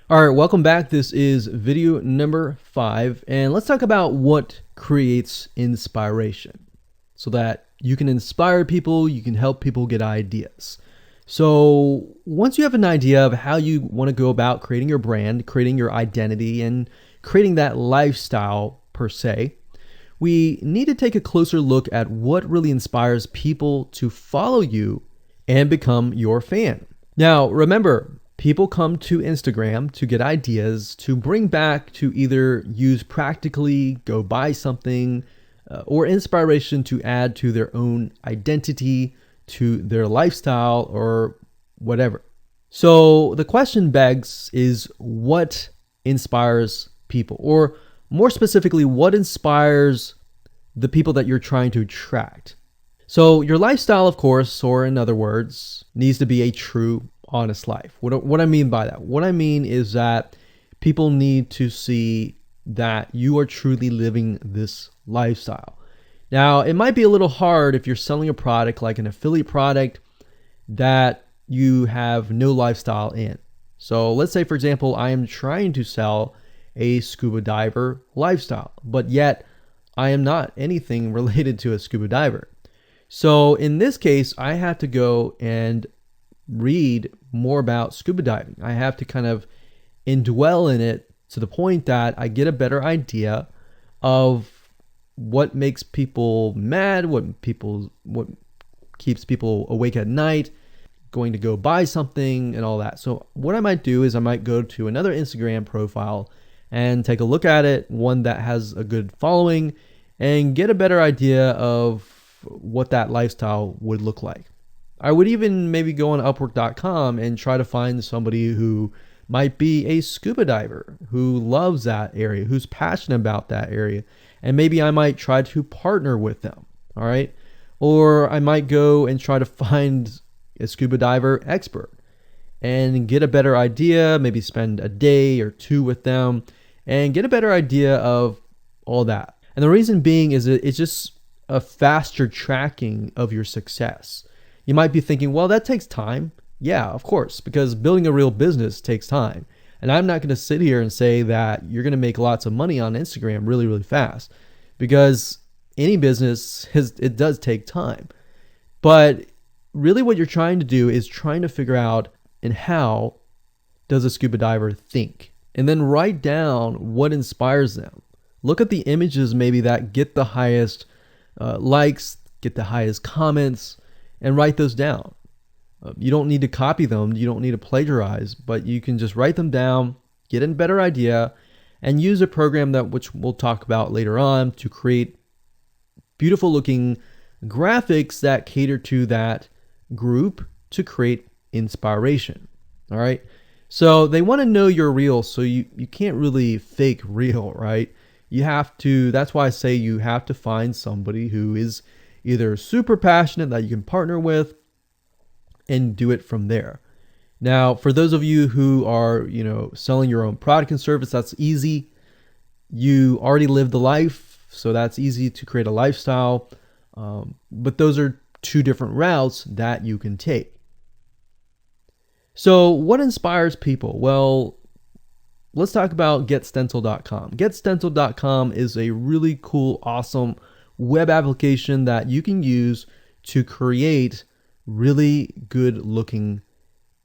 All right, welcome back. This is video number 5, and let's talk about what creates inspiration so that you can inspire people, you can help people get ideas. So, once you have an idea of how you want to go about creating your brand, creating your identity, and creating that lifestyle per se, we need to take a closer look at what really inspires people to follow you and become your fan. Now, remember, people come to Instagram to get ideas to bring back to either use practically, go buy something, or inspiration to add to their own identity, to their lifestyle, or whatever. So the question begs is what inspires people? Or more specifically, what inspires the people that you're trying to attract? So your lifestyle, of course, or in other words, needs to be a true, honest life. What I mean by that? What I mean is that people need to see that you are truly living this lifestyle. Now, it might be a little hard if you're selling a product like an affiliate product that you have no lifestyle in. So let's say, for example, I am trying to sell a scuba diver lifestyle, but yet I am not anything related to a scuba diver. So in this case, I have to go and read more about scuba diving. I have to kind of indwell in it to the point that I get a better idea of what makes people mad, what keeps people awake at night, going to go buy something and all that. So what I might do is I might go to another Instagram profile and take a look at it, one that has a good following, and get a better idea of what that lifestyle would look like. I would even maybe go on Upwork.com and try to find somebody who might be a scuba diver, who loves that area, who's passionate about that area. And maybe I might try to partner with them. All right. Or I might go and try to find a scuba diver expert and get a better idea, maybe spend a day or two with them and get a better idea of all that. And the reason being is it's just a faster tracking of your success. You might be thinking, well, that takes time. Yeah, of course, because building a real business takes time. And I'm not going to sit here and say that you're going to make lots of money on Instagram really, really fast, because any business, it does take time. But really what you're trying to do is trying to figure out and how does a scuba diver think? And then write down what inspires them. Look at the images maybe that get the highest likes, get the highest comments, and write those down. You don't need to copy them. You don't need to plagiarize, but you can just write them down, get a better idea, and use a program which we'll talk about later on to create beautiful looking graphics that cater to that group to create inspiration. All right. So they want to know you're real. So you can't really fake real, right? You have to, that's why I say you have to find somebody who is either super passionate that you can partner with and do it from there. Now, for those of you who are, selling your own product and service, that's easy. You already live the life, so that's easy to create a lifestyle. But those are two different routes that you can take. So what inspires people? Well, let's talk about GetStencil.com. GetStencil.com is a really cool, awesome web application that you can use to create really good looking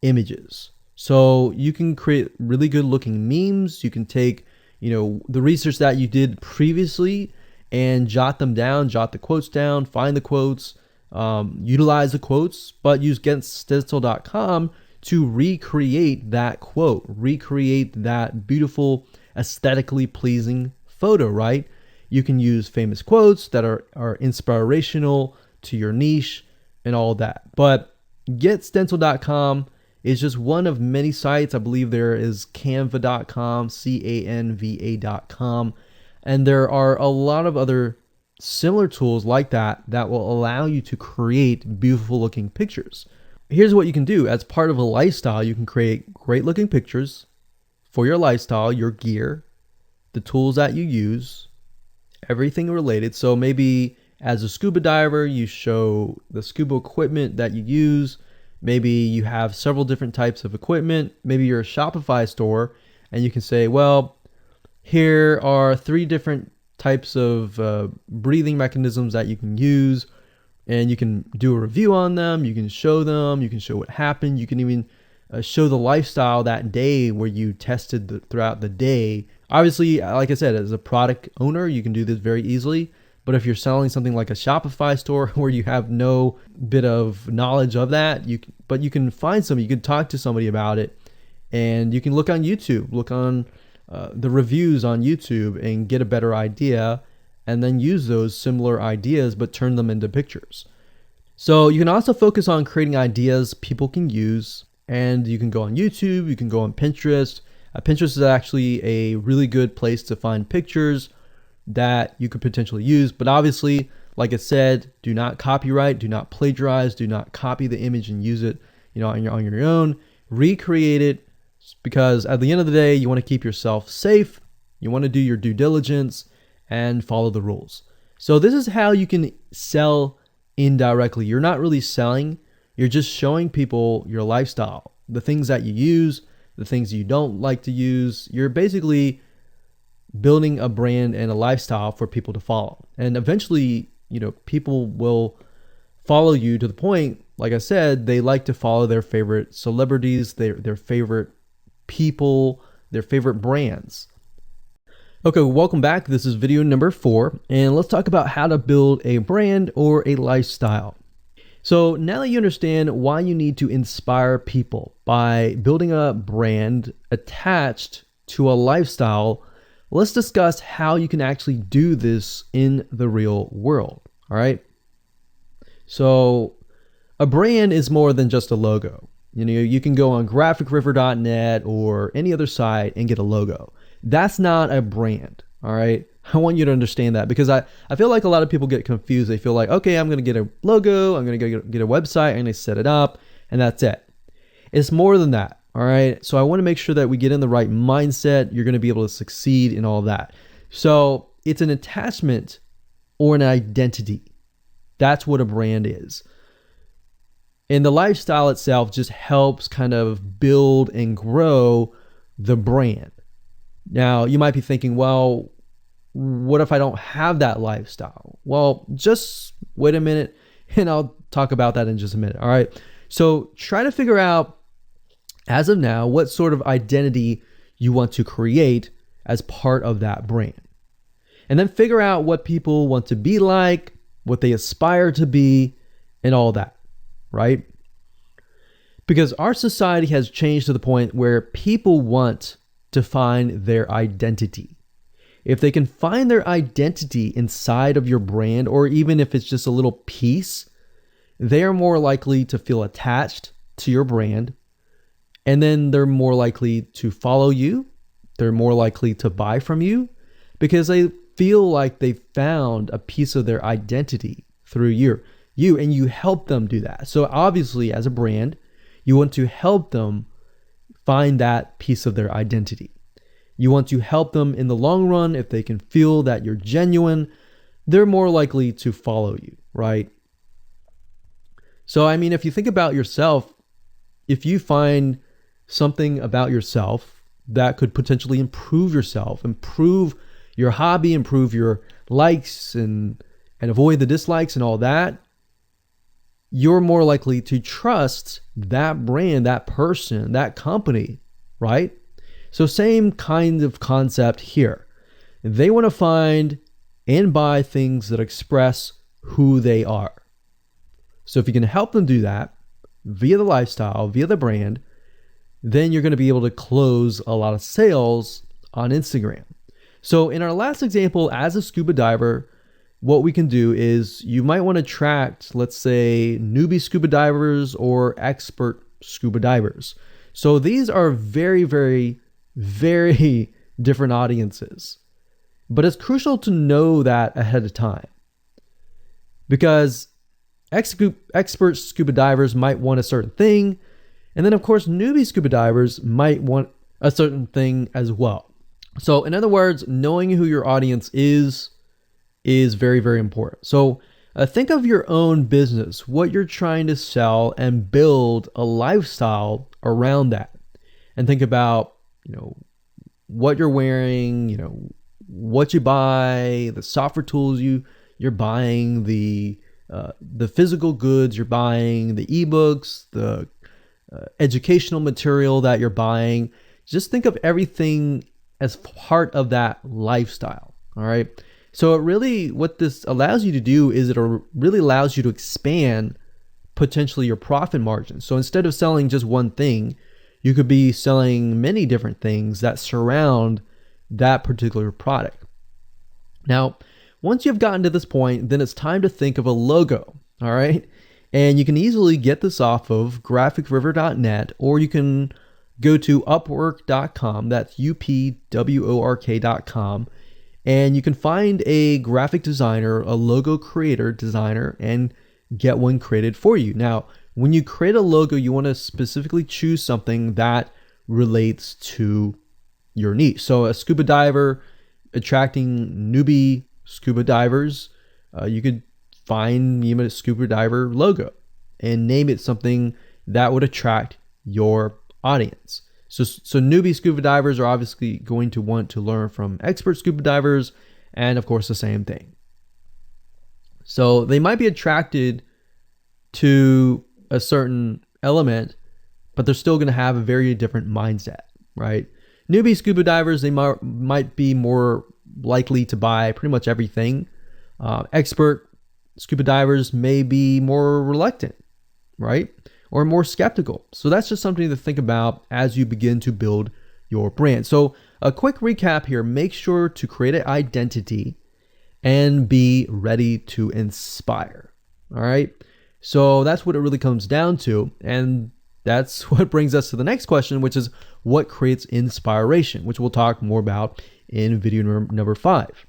images. So you can create really good looking memes. You can take, the research that you did previously and jot them down, jot the quotes down, find the quotes, utilize the quotes, but use GetStencil.com to recreate that quote, recreate that beautiful, aesthetically pleasing photo, right? You can use famous quotes that are inspirational to your niche and all that. But GetStencil.com is just one of many sites. I believe there is Canva.com, Canva.com. And there are a lot of other similar tools like that will allow you to create beautiful looking pictures. Here's what you can do. As part of a lifestyle, you can create great looking pictures for your lifestyle, your gear, the tools that you use, everything related. So maybe as a scuba diver, you show the scuba equipment that you use. Maybe you have several different types of equipment. Maybe you're a Shopify store. and you can say, well, here are 3 different types of breathing mechanisms that you can use, and you can do a review on them. You can show them. You can show what happened. You can even show the lifestyle that day where you tested throughout the day. Obviously, like I said, as a product owner, you can do this very easily. But if you're selling something like a Shopify store where you have no bit of knowledge of that, you can find somebody, you can talk to somebody about it, and you can look on YouTube, look on the reviews on YouTube and get a better idea, and then use those similar ideas but turn them into pictures. So you can also focus on creating ideas people can use, and you can go on YouTube, you can go on Pinterest. Pinterest is actually a really good place to find pictures that you could potentially use, but obviously, like I said, do not copyright, do not plagiarize, do not copy the image and use it, on your own. Recreate it, because at the end of the day, you want to keep yourself safe. You want to do your due diligence and follow the rules. So this is how you can sell indirectly. You're not really selling, you're just showing people your lifestyle, the things that you use, the things you don't like to use. You're basically building a brand and a lifestyle for people to follow. And eventually, people will follow you to the point, like I said, they like to follow their favorite celebrities, their favorite people, their favorite brands. Okay, welcome back. This is video number 4, and let's talk about how to build a brand or a lifestyle. So now that you understand why you need to inspire people by building a brand attached to a lifestyle, let's discuss how you can actually do this in the real world. All right. So a brand is more than just a logo. You can go on graphicriver.net or any other site and get a logo. That's not a brand. All right. I want you to understand that, because I feel like a lot of people get confused. They feel like, okay, I'm going to get a logo, I'm going to get a website, I'm going to set it up, and that's it. It's more than that. All right. So I want to make sure that we get in the right mindset. You're going to be able to succeed in all of that. So it's an attachment or an identity. That's what a brand is. And the lifestyle itself just helps kind of build and grow the brand. Now, you might be thinking, well, what if I don't have that lifestyle? Well, just wait a minute and I'll talk about that in just a minute. All right. So try to figure out, as of now, what sort of identity you want to create as part of that brand. And then figure out what people want to be like, what they aspire to be, and all that, right? Because our society has changed to the point where people want to find their identity. If they can find their identity inside of your brand, or even if it's just a little piece, they are more likely to feel attached to your brand. And then they're more likely to follow you. They're more likely to buy from you because they feel like they found a piece of their identity through you, and you help them do that. So obviously, as a brand, you want to help them find that piece of their identity. You want to help them in the long run. If they can feel that you're genuine, they're more likely to follow you, right? So, I mean, if you think about yourself, if you find something about yourself that could potentially improve yourself, improve your hobby, improve your likes, and avoid the dislikes and all that, you're more likely to trust that brand, that person, that company, right? So same kind of concept here. They want to find and buy things that express who they are. So if you can help them do that via the lifestyle, via the brand, then you're going to be able to close a lot of sales on Instagram. So in our last example, as a scuba diver, what we can do is you might want to attract, let's say, newbie scuba divers or expert scuba divers. So these are very, very, very different audiences. But it's crucial to know that ahead of time, because expert scuba divers might want a certain thing. And then, of course, newbie scuba divers might want a certain thing as well. So in other words, knowing who your audience is very, very important. So think of your own business, what you're trying to sell, and build a lifestyle around that. And think about, what you're wearing, what you buy, the software tools you're buying, the physical goods you're buying, the ebooks, the educational material that you're buying. Just think of everything as part of that lifestyle. All right. So what this allows you to do is it really allows you to expand potentially your profit margin. So instead of selling just one thing, you could be selling many different things that surround that particular product. Now, once you've gotten to this point, then it's time to think of a logo. All right. And you can easily get this off of graphicriver.net, or you can go to upwork.com. That's upwork.com. And you can find a graphic designer, a logo creator designer, and get one created for you. Now, when you create a logo, you want to specifically choose something that relates to your niche. So a scuba diver attracting newbie scuba divers, you could find a scuba diver logo and name it something that would attract your audience. So newbie scuba divers are obviously going to want to learn from expert scuba divers, and of course the same thing. So they might be attracted to a certain element, but they're still going to have a very different mindset, right? Newbie scuba divers, they might be more likely to buy pretty much everything. Expert scuba divers may be more reluctant, right? Or more skeptical. So that's just something to think about as you begin to build your brand. So a quick recap here: make sure to create an identity and be ready to inspire. All right. So that's what it really comes down to. And that's what brings us to the next question, which is what creates inspiration, which we'll talk more about in video number 5.